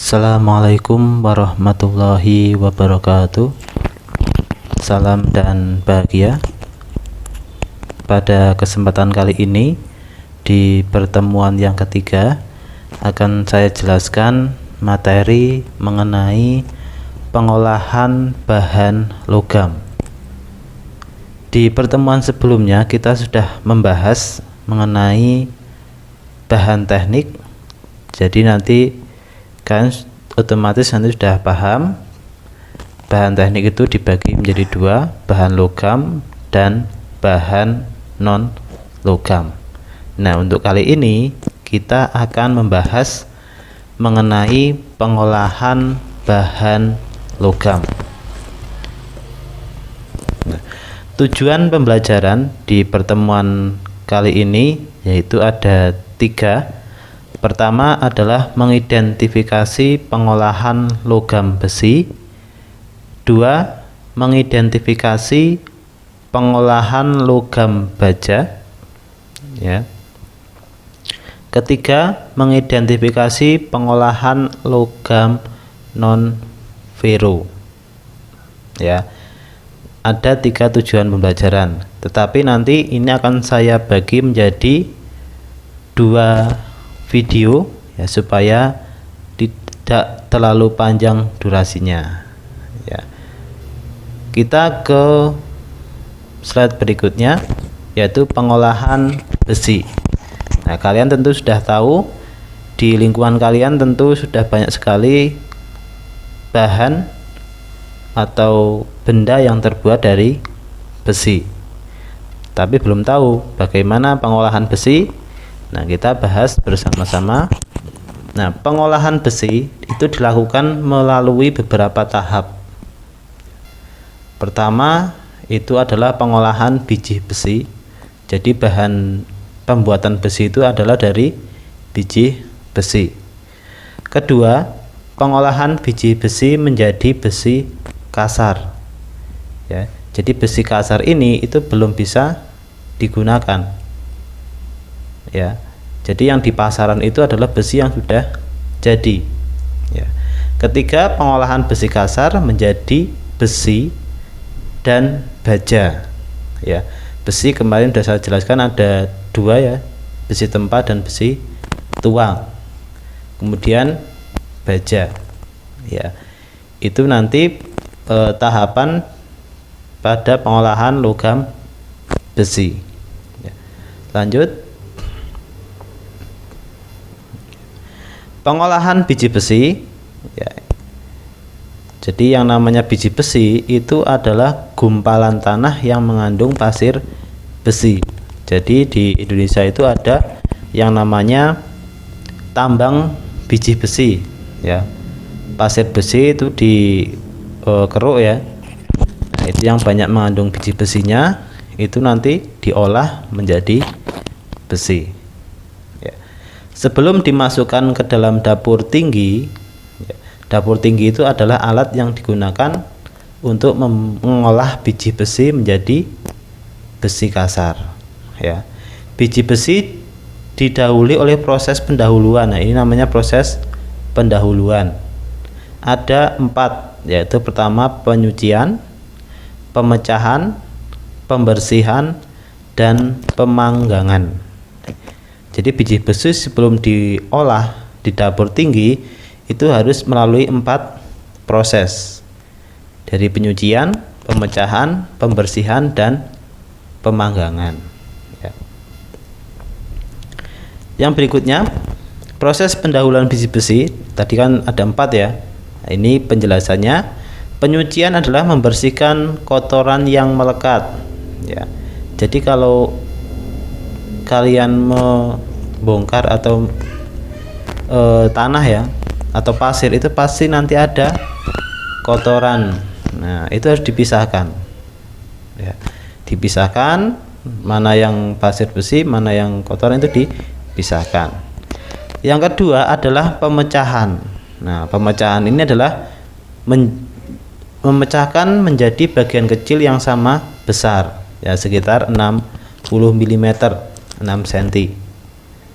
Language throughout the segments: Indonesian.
Assalamualaikum warahmatullahi wabarakatuh. Salam dan bahagia. Pada kesempatan kali ini, di pertemuan yang ketiga, akan saya jelaskan materi mengenai pengolahan bahan logam. Di pertemuan sebelumnya kita sudah membahas mengenai bahan teknik. Jadi nanti kan otomatis nanti sudah paham bahan teknik itu dibagi menjadi dua, bahan logam dan bahan non logam. Nah, untuk kali ini kita akan membahas mengenai pengolahan bahan logam. Nah, tujuan pembelajaran di pertemuan kali ini yaitu ada 3. Pertama adalah mengidentifikasi pengolahan logam besi. 2. Mengidentifikasi pengolahan logam baja. Ya. Ketiga, mengidentifikasi pengolahan logam non ferro. Ya. Ada 3 tujuan pembelajaran. Tetapi nanti ini akan saya bagi menjadi 2 video ya, supaya tidak terlalu panjang durasinya ya. Kita ke slide berikutnya, yaitu pengolahan besi. Nah, kalian tentu sudah tahu, di lingkungan kalian tentu sudah banyak sekali bahan atau benda yang terbuat dari besi, tapi belum tahu bagaimana pengolahan besi. Nah, kita bahas bersama-sama. Nah, pengolahan besi itu dilakukan melalui beberapa tahap. Pertama, itu adalah pengolahan biji besi. Jadi bahan pembuatan besi itu adalah dari biji besi. Kedua, pengolahan biji besi menjadi besi kasar. Ya, jadi besi kasar ini itu belum bisa digunakan. Ya, jadi yang di pasaran itu adalah besi yang sudah jadi. Ya. Ketiga, pengolahan besi kasar menjadi besi dan baja. Ya, besi kemarin sudah saya jelaskan ada 2 ya, besi tempa dan besi tuang. Kemudian baja. Ya, itu nanti tahapan pada pengolahan logam besi. Ya. Lanjut. Pengolahan biji besi ya. Jadi yang namanya biji besi itu adalah gumpalan tanah yang mengandung pasir besi. Jadi di Indonesia itu ada yang namanya tambang biji besi ya. Pasir besi itu dikeruk ya. Nah, itu yang banyak mengandung biji besinya, itu nanti diolah menjadi besi. Sebelum dimasukkan ke dalam dapur tinggi, dapur tinggi itu adalah alat yang digunakan untuk mengolah biji besi menjadi besi kasar. Ya, biji besi didahului oleh proses pendahuluan. Nah, ini namanya proses pendahuluan. Ada 4, yaitu pertama penyucian, pemecahan, pembersihan, dan pemanggangan. Jadi biji besi sebelum diolah di dapur tinggi itu harus melalui 4 proses, dari penyucian, pemecahan, pembersihan, dan pemanggangan ya. Yang berikutnya, proses pendahuluan biji besi. Tadi kan ada 4 ya. Nah, ini penjelasannya. Penyucian adalah membersihkan kotoran yang melekat ya. Jadi kalau kalian membongkar atau tanah ya atau pasir, itu pasti nanti ada kotoran. Nah, itu harus dipisahkan ya. Dipisahkan mana yang pasir besi, mana yang kotoran, itu dipisahkan. Yang kedua adalah pemecahan. Nah, pemecahan ini adalah memecahkan menjadi bagian kecil yang sama besar ya, sekitar 60 mm, 6 cm.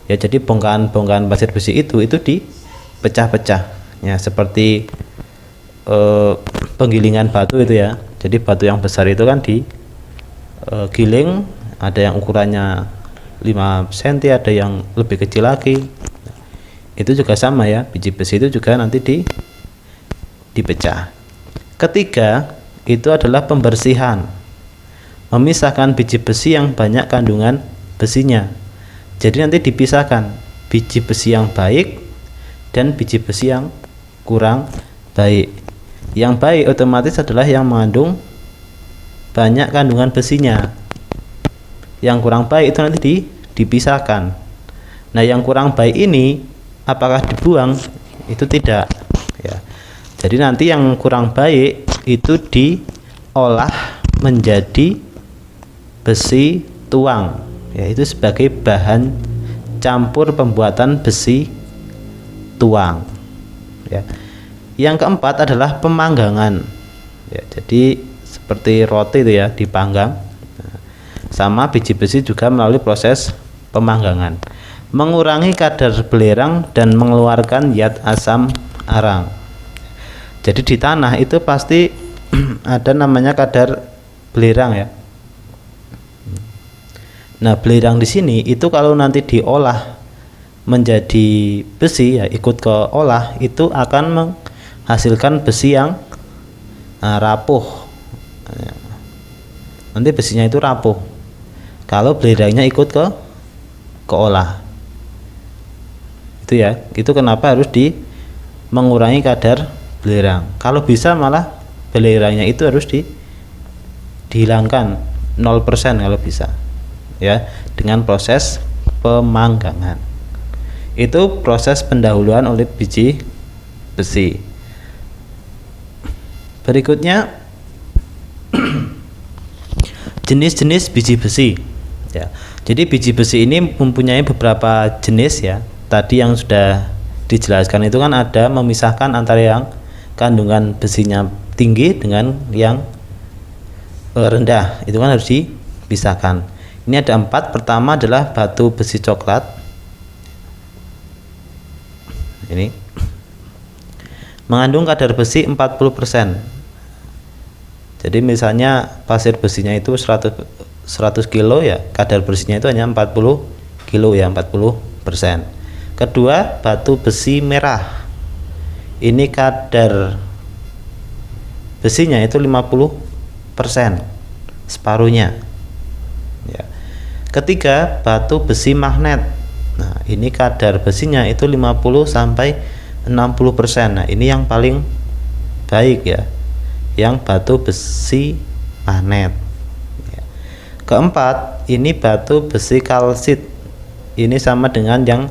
Ya, jadi bongkahan-bongkahan pasir besi itu dipecah-pecah Ya, seperti penggilingan batu itu ya. Jadi batu yang besar itu kan digiling, ada yang ukurannya 5 cm, ada yang lebih kecil lagi. Itu juga sama ya, biji besi itu juga nanti dipecah. Ketiga, itu adalah pembersihan. Memisahkan biji besi yang banyak kandungan besinya. Jadi nanti dipisahkan biji besi yang baik dan biji besi yang kurang baik. Yang baik otomatis adalah yang mengandung banyak kandungan besinya. Yang kurang baik itu nanti dipisahkan. Nah, yang kurang baik ini apakah dibuang? Itu tidak ya. Jadi nanti yang kurang baik itu diolah menjadi besi tuang, yaitu sebagai bahan campur pembuatan besi tuang ya. Yang keempat adalah pemanggangan ya, jadi seperti roti itu ya, dipanggang. Nah, sama biji besi juga melalui proses pemanggangan, mengurangi kadar belerang dan mengeluarkan zat asam arang. Jadi di tanah itu pasti ada namanya kadar belerang ya. Nah, belerang di sini itu kalau nanti diolah menjadi besi ya, ikut ke olah, itu akan menghasilkan besi yang rapuh. Nanti besinya itu rapuh kalau belerangnya ikut ke olah. Itu ya, itu kenapa harus mengurangi kadar belerang. Kalau bisa malah belerangnya itu harus dihilangkan 0% kalau bisa ya, dengan proses pemanggangan. Itu proses pendahuluan oleh biji besi. Berikutnya jenis-jenis biji besi ya. Jadi biji besi ini mempunyai beberapa jenis ya. Tadi yang sudah dijelaskan itu kan ada memisahkan antara yang kandungan besinya tinggi dengan yang rendah, itu kan harus dipisahkan. Ini ada 4. Pertama adalah batu besi coklat. Ini mengandung kadar besi 40%. Jadi misalnya pasir besinya itu 100 kilo ya, kadar besinya itu hanya 40 kilo ya, 40%. Kedua, batu besi merah. Ini kadar besinya itu 50%, separuhnya ya. Ketiga, batu besi magnet. Nah, ini kadar besinya itu 50 sampai 60%. Nah, ini yang paling baik ya, yang batu besi magnet ya. Keempat, ini batu besi kalsit. Ini sama dengan yang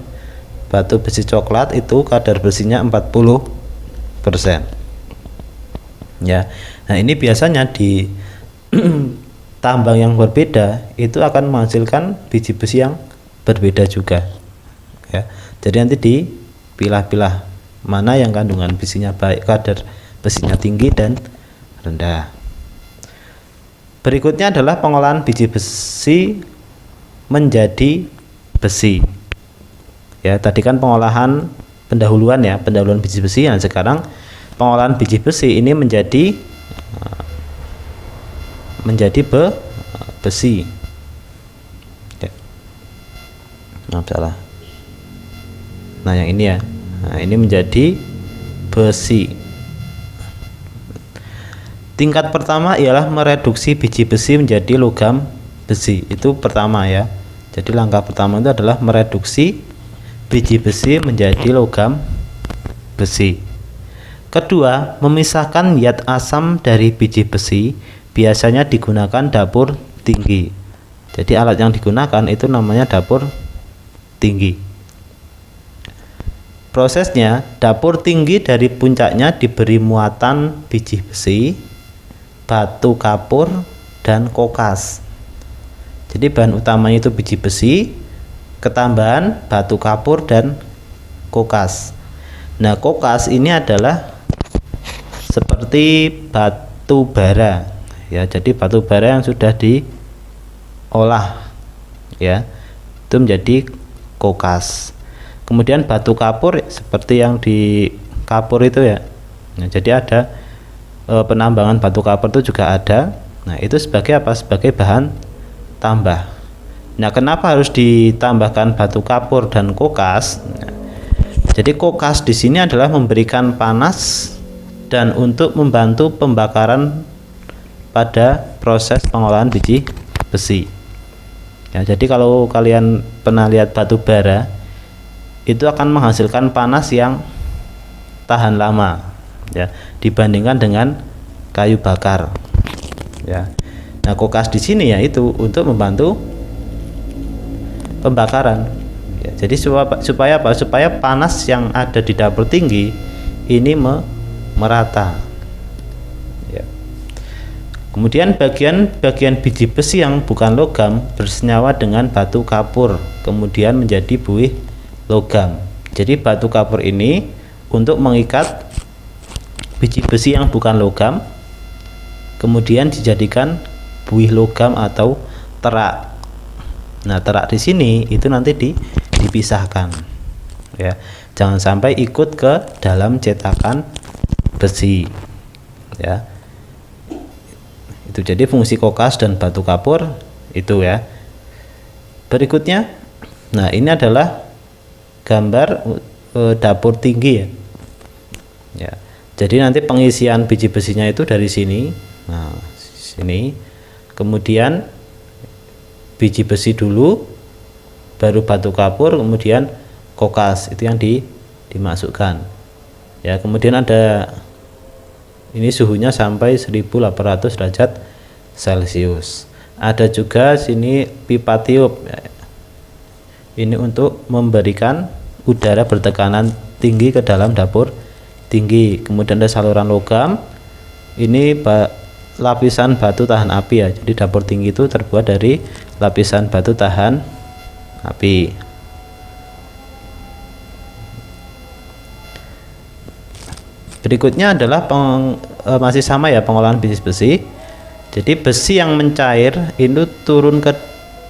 batu besi coklat, itu kadar besinya 40% ya. Nah, ini biasanya di tambang yang berbeda itu akan menghasilkan biji besi yang berbeda juga ya. Jadi nanti dipilah-pilah mana yang kandungan besinya baik, kadar besinya tinggi dan rendah. Berikutnya adalah pengolahan biji besi menjadi besi ya. Tadi kan pengolahan pendahuluan ya, pendahuluan biji besi. Nah, sekarang pengolahan biji besi ini menjadi besi ya. Salah. Nah, yang ini ya. Nah, ini menjadi besi. Tingkat pertama ialah mereduksi biji besi menjadi logam besi. Itu pertama ya. Jadi langkah pertama itu adalah mereduksi biji besi menjadi logam besi. Kedua, memisahkan zat asam dari biji besi. Biasanya digunakan dapur tinggi. Jadi alat yang digunakan itu namanya dapur tinggi. Prosesnya, dapur tinggi dari puncaknya diberi muatan biji besi, batu kapur, dan kokas. Jadi bahan utamanya itu biji besi, ketambahan batu kapur dan kokas. Nah, kokas ini adalah seperti batu bara ya. Jadi batu bara yang sudah diolah ya, itu menjadi kokas. Kemudian batu kapur seperti yang di kapur itu ya. Nah, jadi ada penambangan batu kapur itu juga ada. Nah, itu sebagai apa? Sebagai bahan tambah. Nah, kenapa harus ditambahkan batu kapur dan kokas? Nah, jadi kokas di sini adalah memberikan panas dan untuk membantu pembakaran pada proses pengolahan biji besi. Ya, jadi kalau kalian pernah lihat batu bara, itu akan menghasilkan panas yang tahan lama, ya, dibandingkan dengan kayu bakar. Ya. Nah, kokas di sini ya itu untuk membantu pembakaran. Ya, jadi supaya apa? Supaya panas yang ada di dapur tinggi ini merata. Kemudian bagian biji besi yang bukan logam bersenyawa dengan batu kapur, kemudian menjadi buih logam. Jadi batu kapur ini untuk mengikat biji besi yang bukan logam, kemudian dijadikan buih logam atau terak. Nah, terak di sini itu nanti dipisahkan, ya. Jangan sampai ikut ke dalam cetakan besi, ya. Itu jadi fungsi kokas dan batu kapur itu ya. Berikutnya, nah ini adalah gambar dapur tinggi ya. Ya. Jadi nanti pengisian biji besinya itu dari sini. Nah, sini. Kemudian biji besi dulu, baru batu kapur, kemudian kokas itu yang dimasukkan. Ya, kemudian ada ini suhunya sampai 1800 derajat Celcius. Ada juga sini pipa tiup. Ini untuk memberikan udara bertekanan tinggi ke dalam dapur tinggi. Kemudian ada saluran logam. Ini lapisan batu tahan api ya. Jadi dapur tinggi itu terbuat dari lapisan batu tahan api. Berikutnya adalah masih sama ya, pengolahan besi. Jadi besi yang mencair itu turun ke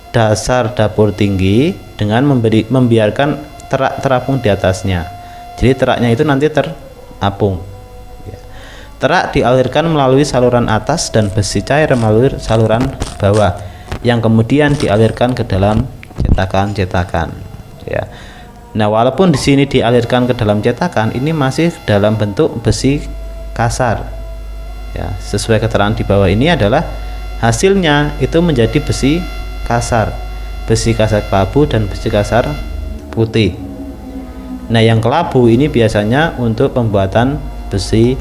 dasar dapur tinggi dengan membiarkan terak terapung di atasnya. Jadi teraknya itu nanti terapung. Terak dialirkan melalui saluran atas dan besi cair melalui saluran bawah, yang kemudian dialirkan ke dalam cetakan-cetakan. Ya. Nah, walaupun di sini dialirkan ke dalam cetakan, ini masih dalam bentuk besi kasar. Ya, sesuai keterangan di bawah ini adalah hasilnya itu menjadi besi kasar kelabu dan besi kasar putih. Nah, yang kelabu ini biasanya untuk pembuatan besi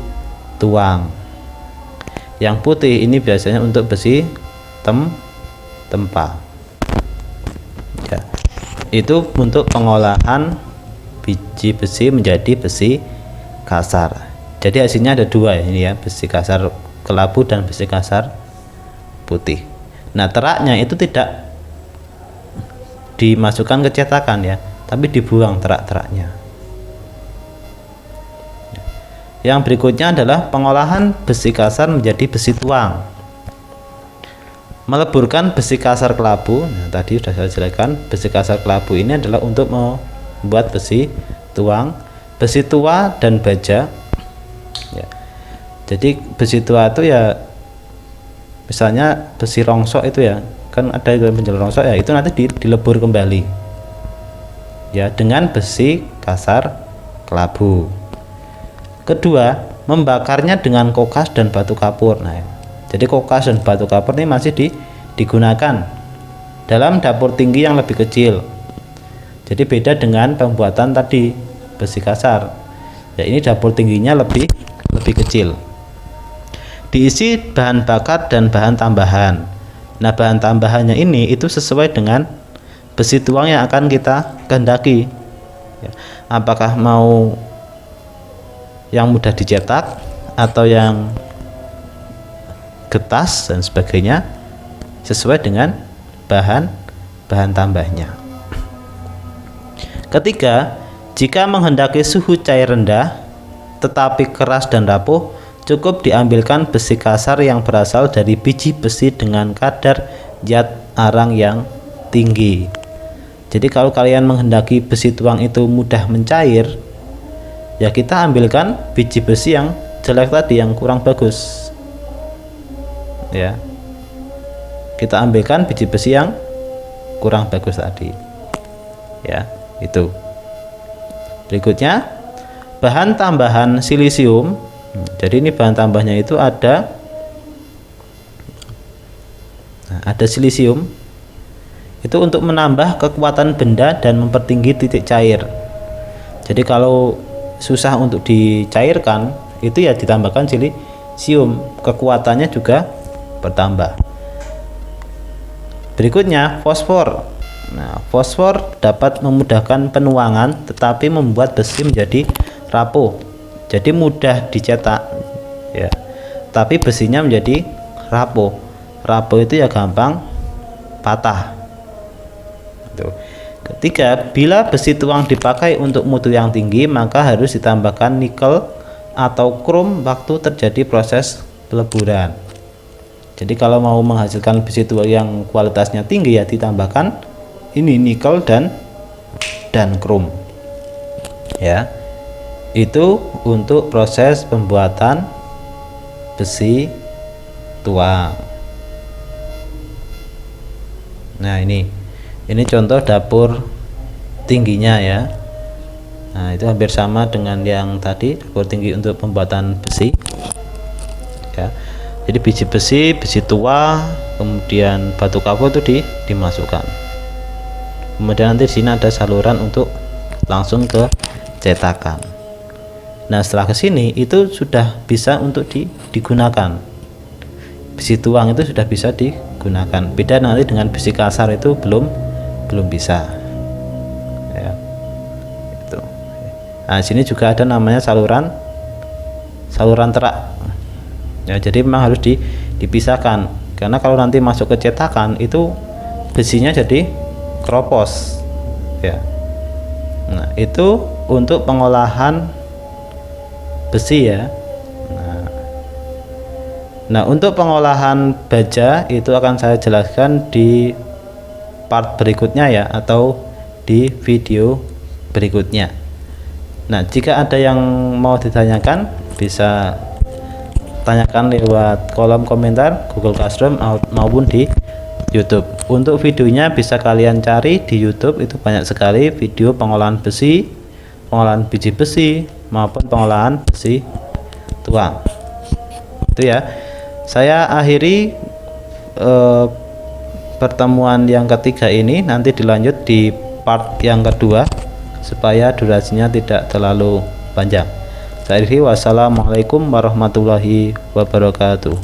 tuang. Yang putih ini biasanya untuk besi tempa. Ya. Itu untuk pengolahan biji besi menjadi besi kasar. Jadi hasilnya ada dua ya, ini ya, besi kasar kelabu dan besi kasar putih. Nah, teraknya itu tidak dimasukkan ke cetakan ya, tapi dibuang terak-teraknya. Yang berikutnya adalah pengolahan besi kasar menjadi besi tuang. Meleburkan besi kasar kelabu. Nah, tadi sudah saya jelaskan, besi kasar kelabu ini adalah untuk membuat besi tuang, besi tua dan baja. Ya. Jadi besi tua itu ya, misalnya besi rongsok itu ya, kan ada penjual rongsok ya, itu nanti dilebur kembali. Ya, dengan besi kasar kelabu. Kedua, membakarnya dengan kokas dan batu kapur. Nah, jadi kokas dan batu kapur ini masih digunakan dalam dapur tinggi yang lebih kecil. Jadi beda dengan pembuatan tadi besi kasar. Ya, ini dapur tingginya lebih kecil. Diisi bahan bakar dan bahan tambahan. Nah, bahan tambahannya ini itu sesuai dengan besi tuang yang akan kita kehendaki. Ya, apakah mau yang mudah dicetak atau yang getas dan sebagainya, sesuai dengan bahan tambahnya. Ketiga, jika menghendaki suhu cair rendah tetapi keras dan rapuh, cukup diambilkan besi kasar yang berasal dari biji besi dengan kadar zat arang yang tinggi. Jadi kalau kalian menghendaki besi tuang itu mudah mencair, ya kita ambilkan biji besi yang jelek tadi, yang kurang bagus ya, kita ambilkan biji besi yang kurang bagus tadi ya. Itu berikutnya bahan tambahan silisium. Jadi ini bahan tambahnya itu ada silisium itu untuk menambah kekuatan benda dan mempertinggi titik cair. Jadi kalau susah untuk dicairkan itu ya ditambahkan silisium, kekuatannya juga bertambah. Berikutnya fosfor. Nah, fosfor dapat memudahkan penuangan tetapi membuat besi menjadi rapuh. Jadi mudah dicetak ya, tapi besinya menjadi rapuh. Rapuh itu ya gampang patah. Tuh. Ketiga, bila besi tuang dipakai untuk mutu yang tinggi, maka harus ditambahkan nikel atau krom waktu terjadi proses peleburan. Jadi kalau mau menghasilkan besi tuang yang kualitasnya tinggi ya ditambahkan ini nikel dan krom. Ya. Itu untuk proses pembuatan besi tuang. Nah, ini contoh dapur tingginya ya. Nah, itu hampir sama dengan yang tadi, dapur tinggi untuk pembuatan besi ya. Jadi biji besi, besi tua, kemudian batu kapur itu dimasukkan. Kemudian nanti di sini ada saluran untuk langsung ke cetakan. Nah, setelah ke sini itu sudah bisa untuk digunakan. Besi tuang itu sudah bisa digunakan. Beda nanti dengan besi kasar itu belum bisa ya. Itu. Nah, sini juga ada namanya saluran terak ya. Jadi memang harus dipisahkan karena kalau nanti masuk ke cetakan itu besinya jadi keropos ya. Nah, itu untuk pengolahan besi ya. Nah, untuk pengolahan baja itu akan saya jelaskan di part berikutnya ya, atau di video berikutnya. Nah, jika ada yang mau ditanyakan bisa tanyakan lewat kolom komentar Google Classroom maupun di YouTube. Untuk videonya bisa kalian cari di YouTube, itu banyak sekali video pengolahan besi, pengolahan biji besi maupun pengolahan besi tuang. Itu ya. Saya akhiri pertemuan yang ketiga ini, nanti dilanjut di part yang kedua supaya durasinya tidak terlalu panjang. Saya akhiri, wassalamualaikum warahmatullahi wabarakatuh.